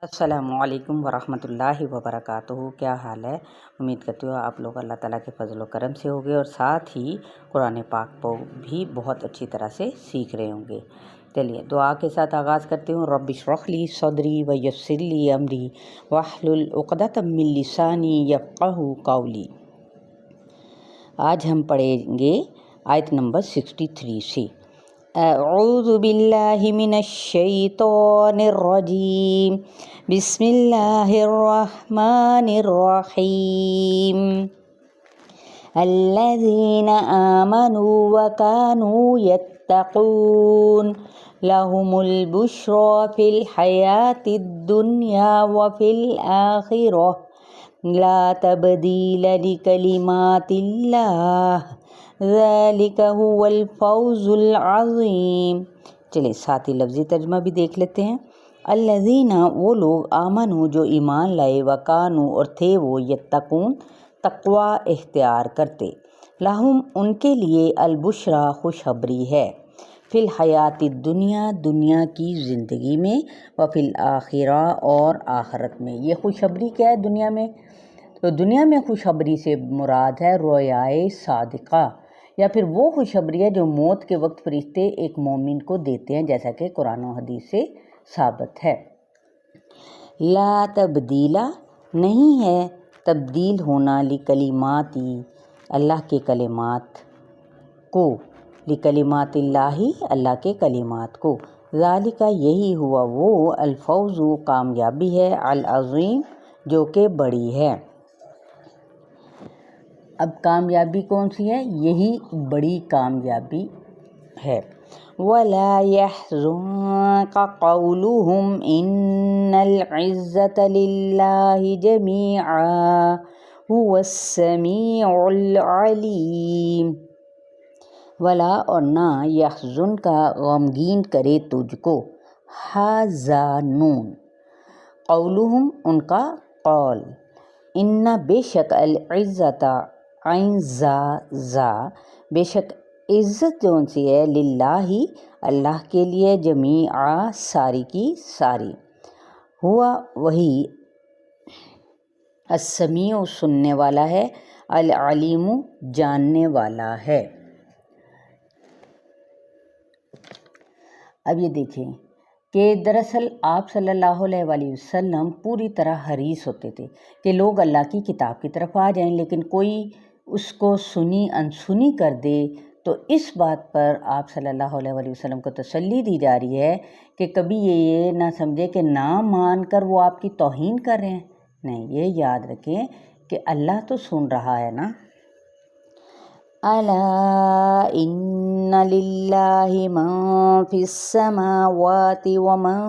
السلام علیکم ورحمۃ اللہ وبرکاتہ۔ کیا حال ہے؟ امید کرتی ہوں آپ لوگ اللہ تعالیٰ کے فضل و کرم سے ہوگے اور ساتھ ہی قرآن پاک کو بھی بہت اچھی طرح سے سیکھ رہے ہوں گے۔ چلیے دعا کے ساتھ آغاز کرتی ہوں۔ رب اشرح لی صدری ویسر لی امری واحلل عقدۃ من لسانی یفقہوا قولی۔ آج ہم پڑھیں گے آیت نمبر 63 سے۔ اعوذ باللہ من الشیطان الرجیم، بسم اللہ الرحمن الرحیم۔ الذین آمنوا وکانوا یتقون لهم البشری فی الحیاۃ الدنیا وفی الآخرہ لا تبدیل لکلمات اللہ ذالک هو الفوز العظیم۔ چلیں ساتھی لفظی ترجمہ بھی دیکھ لیتے ہیں۔ الذین وہ لوگ آمنوا جو ایمان لائے، وکانوا اور تھے وہ، یتقون تقوی اختیار کرتے، لہم ان کے لیے، البشری خوشخبری ہے، فی الحیات الدنیا دنیا کی زندگی میں، وفی الآخرہ اور آخرت میں۔ یہ خوشخبری کیا ہے دنیا میں؟ تو دنیا میں خوشخبری سے مراد ہے رویائے صادقہ، یا پھر وہ خوشخبری ہے جو موت کے وقت فرشتے ایک مومن کو دیتے ہیں، جیسا کہ قرآن و حدیث سے ثابت ہے۔ لا تبدیل نہیں ہے تبدیل ہونا، لکلماتی اللہ کے کلمات کو، لکلمات اللہ اللہ کے کلمات کو، ذالک یہی ہوا وہ، الفوز کامیابی ہے، العظیم جو کہ بڑی ہے۔ اب کامیابی کون سی ہے؟ یہی بڑی کامیابی ہے۔ وَلَا يَحْزُنكَ قَوْلُهُمْ إِنَّ الْعِزَّةَ لِلَّهِ جَمِيعًا هُوَ السَّمِيعُ الْعَلِيمُ۔ ولا اور نہ، يَحْزُنكَ غمگین کرے تجھ کو، حَزَنٌ قَوْلُهُمْ ان کا قول، ان بے شک، العزت عین زا بے شک عزت جون سی ہے، للہ اللہ کے لیے، جمیعا ساری کی ساری، ہوا وہی، السمیع سننے والا ہے، العلیم جاننے والا ہے۔ اب یہ دیکھیں کہ دراصل آپ صلی اللہ علیہ وآلہ وسلم پوری طرح حریص ہوتے تھے کہ لوگ اللہ کی کتاب کی طرف آ جائیں، لیکن کوئی اس کو سنی انسنی کر دے تو اس بات پر آپ صلی اللہ علیہ وآلہ وسلم کو تسلی دی جا رہی ہے کہ کبھی یہ نہ سمجھے کہ نہ مان کر وہ آپ کی توہین کر رہے ہیں، نہیں، یہ یاد رکھیں کہ اللہ تو سن رہا ہے نا۔ الا ان للہ من فی السماوات ومن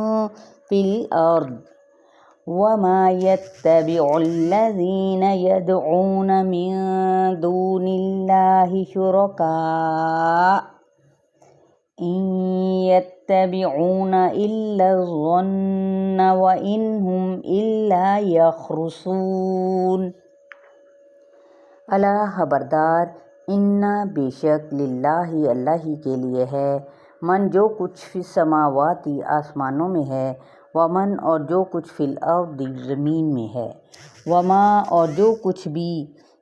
فی الارض وما يتبع الذین يدعون من دون اللہ شرکاء ان يتبعون الا الظن وان هم الا یخرصون۔ الا خبردار، انا بے شک، للہ اللہ ہی کے لیے ہے، من جو کچھ فی السماوات آسمانوں میں ہے، ومن اور جو کچھ فی الارض زمین میں ہے، وما اور جو کچھ بھی،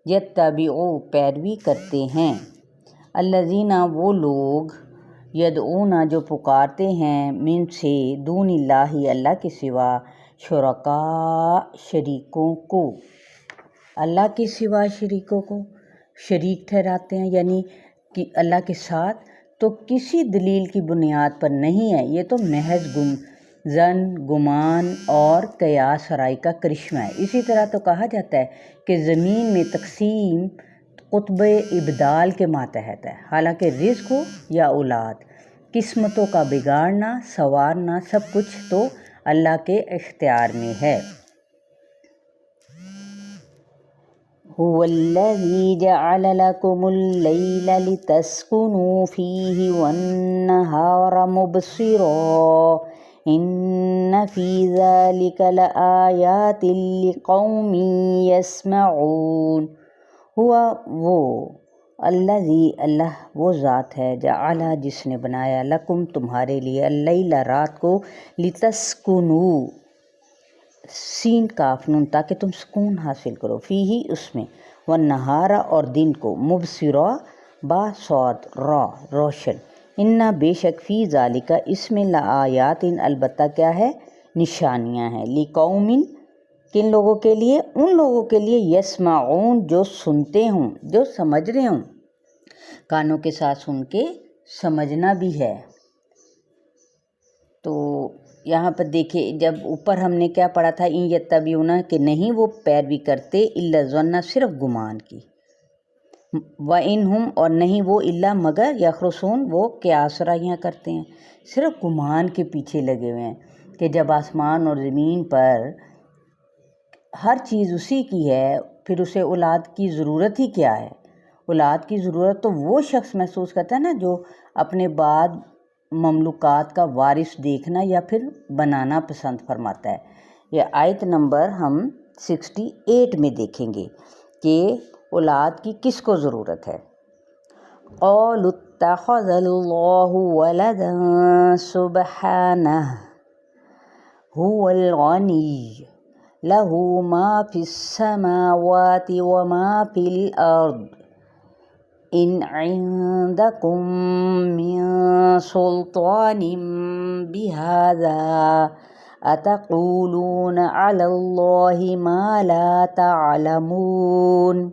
یتبعو پیروی کرتے ہیں، الذین وہ لوگ، یدعون جو پکارتے ہیں، من سے، دون اللہ اللہ کے سوا، شرکاء شریکوں کو، اللہ کے سوا شریکوں کو شریک ٹھہراتے ہیں، یعنی کہ اللہ کے ساتھ، تو کسی دلیل کی بنیاد پر نہیں ہے، یہ تو محض ظن، گمان اور قیاس رائے کا کرشمہ ہے۔ اسی طرح تو کہا جاتا ہے کہ زمین میں تقسیم قطب ابدال کے ماتحت ہے، حالانکہ رزق ہو یا اولاد، قسمتوں کا بگاڑنا سنوارنا سب کچھ تو اللہ کے اختیار میں ہے۔ هو الذی جعل لکم اللیل لتسکنوا فیہ والنہار مبصرا ان فی ذلک لآیات لقوم یسمعون۔ ہوا وہ، الذی اللہ وہ ذات ہے، جعل جس نے بنایا، لکم تمہارے لیے، اللیل رات کو، لتسکنوا سین کاف نون تاکہ تم سکون حاصل کرو، فی ہی اس میں، والنہارا اور دن کو، مبصرا با صاد را روشن، انا بے شک فی ذالکا اس میں لآیات البتہ کیا ہے، نشانیاں ہیں، لقوم کن لوگوں کے لیے، ان لوگوں کے لیے یسمعون جو سنتے ہوں، جو سمجھ رہے ہوں، کانوں کے ساتھ سن کے سمجھنا بھی ہے۔ تو یہاں پر دیکھیں جب اوپر ہم نے کیا پڑھا تھا، ان یتبعون کہ نہیں وہ پیروی کرتے، الا الظن صرف گمان کی، وَإِنْ اور نہیں وہ الا مگر، یخرصون وہ قیاس رائیاں کرتے ہیں، صرف گمان کے پیچھے لگے ہوئے ہیں کہ جب آسمان اور زمین پر ہر چیز اسی کی ہے، پھر اسے اولاد کی ضرورت ہی کیا ہے۔ اولاد کی ضرورت تو وہ شخص محسوس کرتا ہے نا جو اپنے بعد مملوکات کا وارث دیکھنا یا پھر بنانا پسند فرماتا ہے۔ یہ آیت نمبر ہم 68 میں دیکھیں گے کہ اولاد کی کس کو ضرورت ہے۔ قالوا اتخذ اللہ ولدا سبحانہ هو الغنی لہ ما فی السماوات وما فی الارض ان عندکم من سلطان بہذا اتقولون علی اللہ ما لا تعلمون۔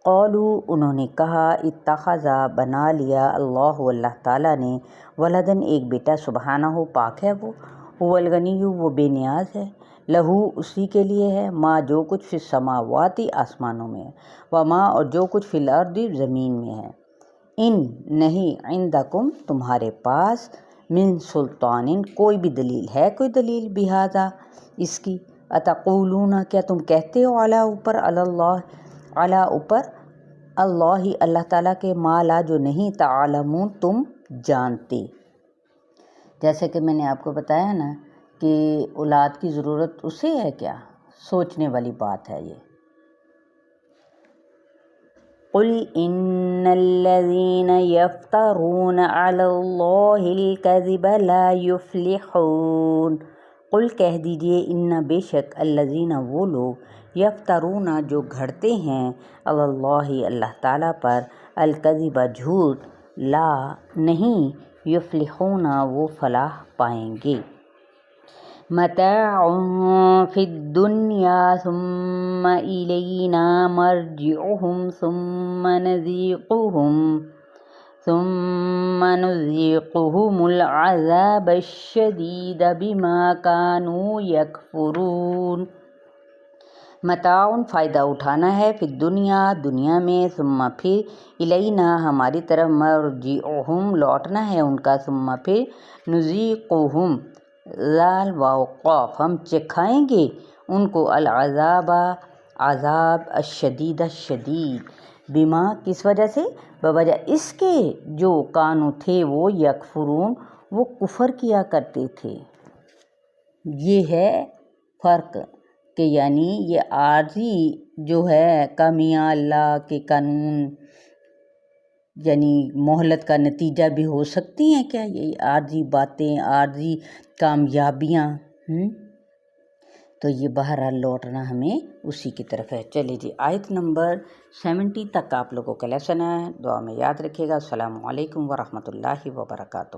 قالوا انہوں نے کہا، اتخذا بنا لیا، اللہ تعالیٰ نے، ولدن ایک بیٹا، سبحانہ ہو پاک ہے وہ الغنی وہ بے نیاز ہے، لہو اسی کے لیے ہے، ما جو کچھ فی السماواتی آسمانوں میں ہے، وما اور جو کچھ فی الارض زمین میں ہے، ان نہیں، عندکم تمہارے پاس، من سلطان کوئی بھی دلیل ہے، کوئی دلیل بہذا اس کی، اتقولون کیا تم کہتے ہو، علی اوپر، علی اوپر اللہ اللہ تعالیٰ کے، ما لا جو نہیں، تعلمون تم جانتے۔ جیسے کہ میں نے آپ کو بتایا نا کہ اولاد کی ضرورت اسے ہے کیا، سوچنے والی بات ہے یہ۔ قل ان الذین یفترون علی اللہ الکذب لا یفلحون۔ قل کہہ دیجئے، ان بے شک، الذین وہ لوگ، یفترون جو گھڑتے ہیں، علی اللہ اللہ تعالیٰ پر، الکذب جھوٹ، لا نہیں، یفلحون وہ فلاح پائیں گے۔ متاع فی الدنیا ثم الینا مرجعہم ثم نذیقہم العذاب الشدید بما کانوا یکفرون۔ متاع فائدہ اٹھانا ہے، فی الدنیا دنیا میں، ثم پھر، الینا ہماری طرف، مرجعہم لوٹنا ہے ان کا، ثم پھر، نذیقہم ذال واو قاف ہم چکھائیں گے ان کو، العذاب عذاب، الشدید شدید، بما کس وجہ سے، بوجہ اس کے جو کانو تھے وہ، یکفرون وہ کفر کیا کرتے تھے۔ یہ ہے فرق کہ یعنی یہ عارضی جو ہے کا میاں اللہ کے قانون یعنی مہلت کا نتیجہ بھی ہو سکتی ہیں کیا، یہ عارضی باتیں، عارضی کامیابیاں، تو یہ بہرحال لوٹنا ہمیں اسی کی طرف ہے۔ چلے جی، آیت نمبر 70 تک آپ لوگوں کا لیسن ہے، دعا میں یاد رکھیے گا۔ السلام علیکم ورحمۃ اللہ وبرکاتہ۔